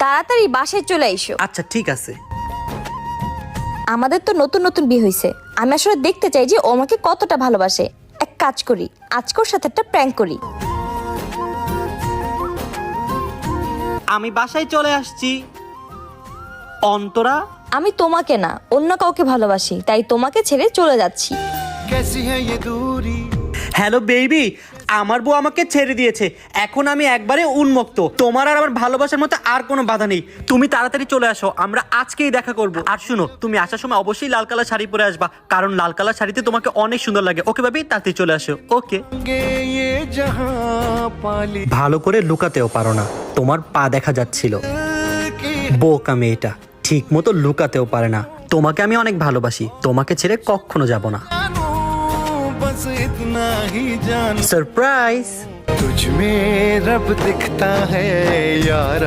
তাড়াতাড়ি বাসায় চলে আইসো। আচ্ছা ঠিক আছে। আমাদের তো নতুন নতুন বিয়ে হয়েছে, আমি আসলে দেখতে চাই যে ও আমাকে কতটা ভালোবাসে। এক কাজ করি, আজকে ওর সাথে একটা প্র্যাঙ্ক করি। আমি বাসায় চলে আসছি। অন্তরা, আমি তোমাকে না অন্য কাউকে ভালোবাসি, তাই তোমাকে ছেড়ে চলে যাচ্ছি। হ্যালো বেবি, আমার বউ আমাকে ছেড়ে দিয়েছে, এখন আমি একবারে উন্মুক্ত। তোমার আর আমার ভালোবাসার মধ্যে আর কোনো বাধা নেই। তুমি তাড়াতাড়ি চলে আসো, আমরা আজকেই দেখা করব। আর শুনো, তুমি আসার সময় অবশ্যই লাল কালার শাড়ি পরে আসবা, কারণ লাল কালার শাড়িতে তোমাকে অনেক সুন্দর লাগে। ওকে বেবি, তাড়াতাড়ি চলে আসো। ওকে। ভালো করে লুকাতেও পারো না, তোমার পা দেখা যাচ্ছিল। বোকা মেয়েটা, ঠিক মতো লুকাতেও পারে না। তোমাকে আমি অনেক ভালোবাসি, তোমাকে ছেড়ে কখনো যাব না। सरप्राइज तुझ में रब दिखता है यार।